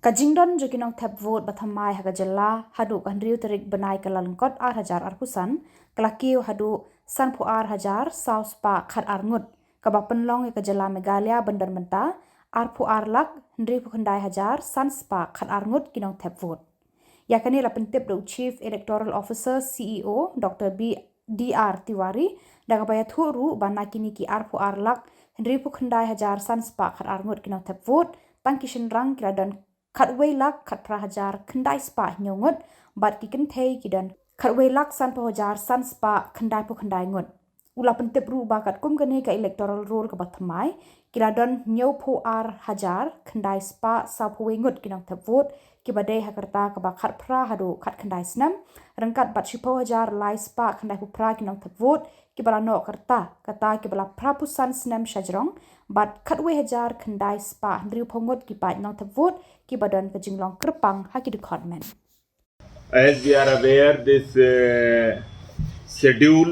Kajingdon joginong tap vote bathamai hagajalla hadu kanriu terik benai kalalengkot 8,000 arpusan kelakiu hadu sanpu 8,000 saus pa khat arngut kabapenlong kajalla Megalia Bandar Menta arpu arlak hendri pukendai hajar sanspa khat arngut kinong tap vote. Yakani la pentip do Chief Electoral Officer CEO Dr. DR Tiwari dagabaya thuru banakini ki arpu arlak hendri pukendai hajar sanspa khat arngut kinong tap vote tangkishin rang kiradan khatwei lak khat prahajar khendai spa nyongut bat kiken thei kidan khatwei lak san pahajar san spa khendai pu khendai ngut ula pentip ru ba kat kum kane ka electoral roll ka bathamai kiladon nyau phu ar hajar khendai spa sa phu ngut kinang thap vote kibadai hakarta ka ba khat pra hadu khat khendai snam rangkat bat shipo hajar lai spa khendai pu pra kinang thap vote kibala no karta kata kibala pra pu san snam shajrong bat khatwei hajar khendai spa ndriu phongot ki pa nang thap vote ki badan ka jinglong kerpang haki department. As we are aware, this schedule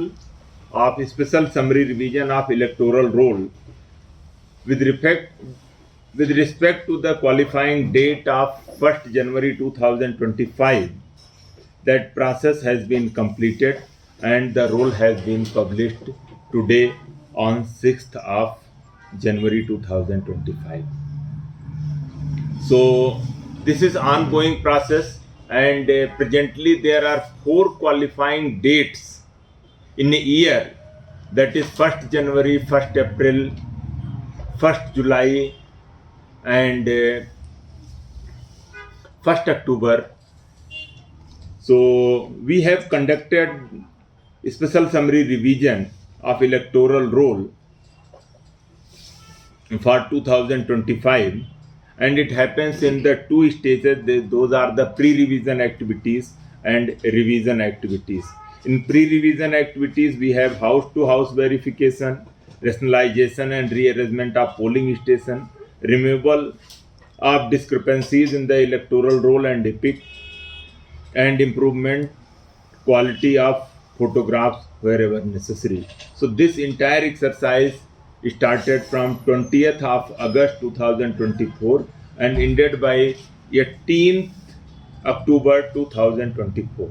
of special summary revision of electoral roll with respect to the qualifying date of 1st January 2025, that process has been completed and the roll has been published today on 6th of January 2025. So this is ongoing process, and presently there are 4 qualifying dates in a year, that is 1st January, 1st April, 1st July and 1st October. So we have conducted a special summary revision of electoral roll for 2025, and it happens in the 2 stages. Those are the pre-revision activities and revision activities. In pre-revision activities, we have house-to-house verification, rationalization and rearrangement of polling station, removal of discrepancies in the electoral roll and EPIC, and improvement quality of photographs wherever necessary. So this entire exercise started from 20th of August 2024 and ended by 18th October 2024.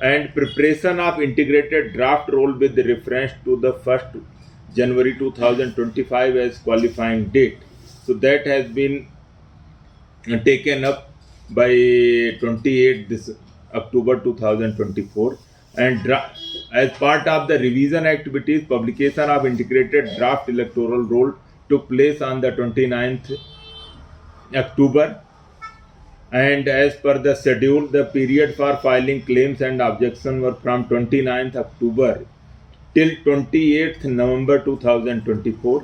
And preparation of integrated draft roll with reference to the 1st January 2025 as qualifying date. So that has been taken up by 28th this October 2024, and as part of the revision activities, publication of integrated draft electoral roll took place on the 29th October, and as per the schedule, the period for filing claims and objections were from 29th October till 28th November 2024,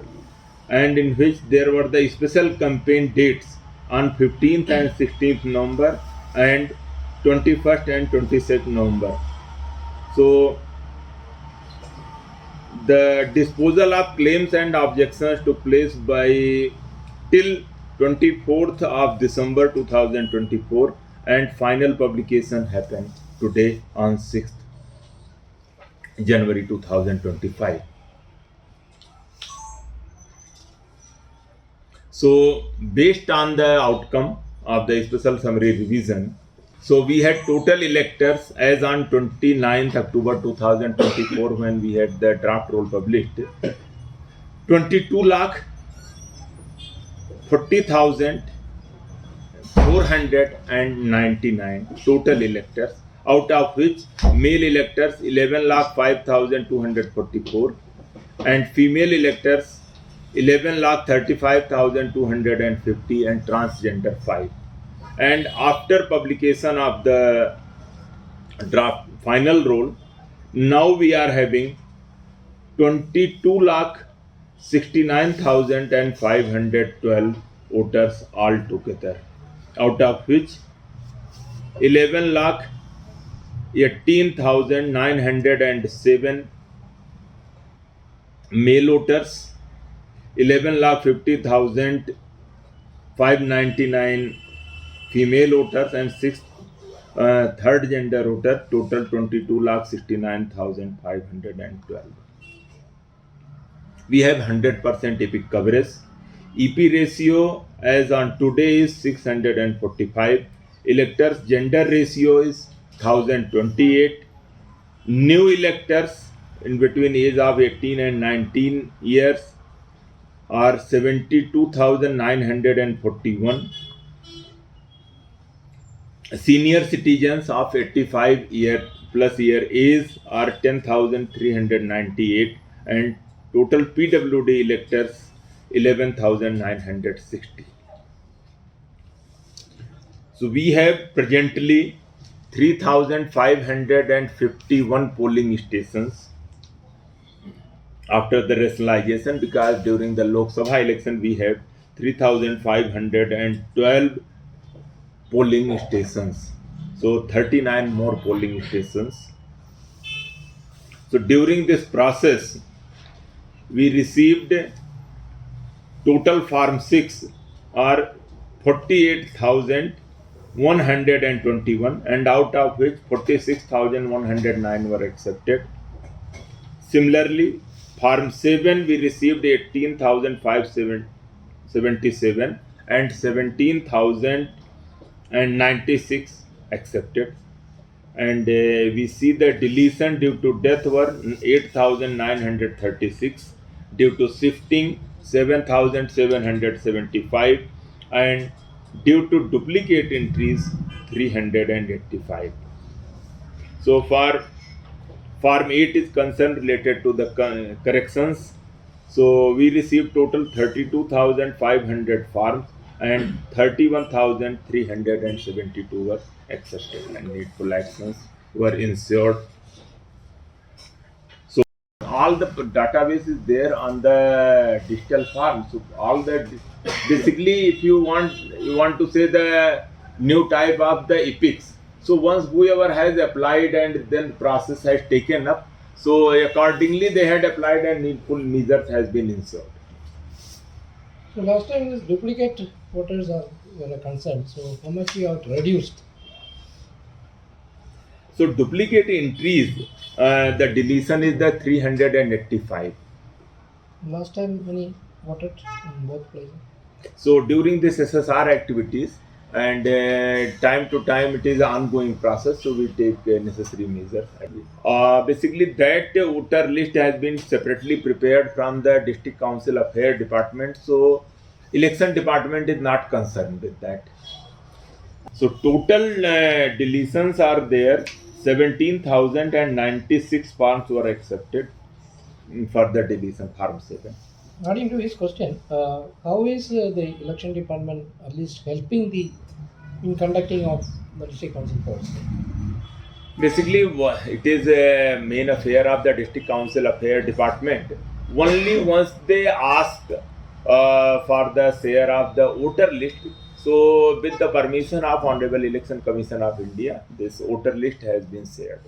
and in which there were the special campaign dates on 15th and 16th November and 21st and 26th November. So the disposal of claims and objections took place by till 24th of December 2024, and final publication happened today on 6th January 2025. So based on the outcome of the special summary revision, so we had total electors as on 29th October 2024 when we had the draft roll published, 22,40,499 total electors, out of which male electors 11,05,244 and female electors 11,35,250 and transgender 5. And after publication of the draft final roll, now we are having 22,69,512 voters altogether, out of which 11,18,907 male voters, 11,50,599 female voters and 6 third gender voter, total 22,69,512. We have 100% epic coverage. EP ratio as on today is 645. Electors gender ratio is 1028. New electors in between age of 18 and 19 years are 72,941. Senior citizens of 85 plus year age are 10,398, and total PWD electors 11,960. So we have presently 3,551 polling stations after the rationalization, because during the Lok Sabha election we had 3,512 polling stations, so 39 more polling stations. So during this process we received total Form 6 are 48,121, and out of which 46,109 were accepted. Similarly, Form 7 we received 18,577 and 17,096 accepted. And we see the deletion due to death were 8,936, due to shifting 7,775, and due to duplicate entries 385. So far, Form 8 is concerned related to the corrections. So we received total 32,500 forms, and 31,372 were accepted, and needful actions were ensured. So all the database is there on the digital form. So all the basically, if you want to say the new type of the epics. So once whoever has applied and then process has taken up, so accordingly they had applied and needful measures has been ensured. So last time this duplicate voters were a concern. So how much you have reduced? So duplicate entries, the deletion is the 385. Last time many voted in both places. So during this SSR activities, and time to time it is an ongoing process, so we take necessary measures. Basically that voter list has been separately prepared from the district council affairs department, so election department is not concerned with that. So total deletions are there, 17,096 forms were accepted for the deletion, Form 7. According to his question, how is the election department at least helping in conducting of the district council polls? Basically, it is a main affair of the district council affairs department. Only once they ask for the share of the voter list, so with the permission of Honorable Election Commission of India, this voter list has been shared.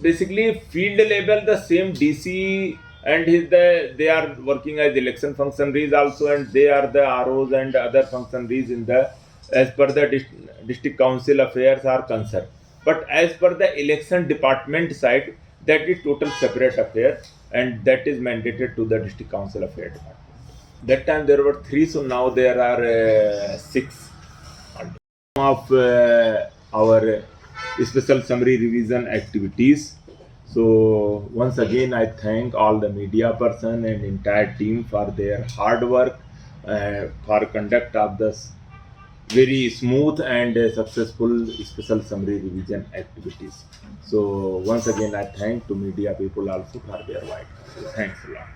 Basically, field level, the same DC and they are working as election functionaries also, and they are the ROs and other functionaries in the as per the district council affairs are concerned. But as per the election department side, that is total separate affair, and that is mandated to the district council affairs department. That time there were 3, so now there are 6 of our special summary revision activities. So once again I thank all the media person and entire team for their hard work for conduct of this very smooth and successful special summary revision activities. So once again I thank to media people also for their work. Thanks a lot.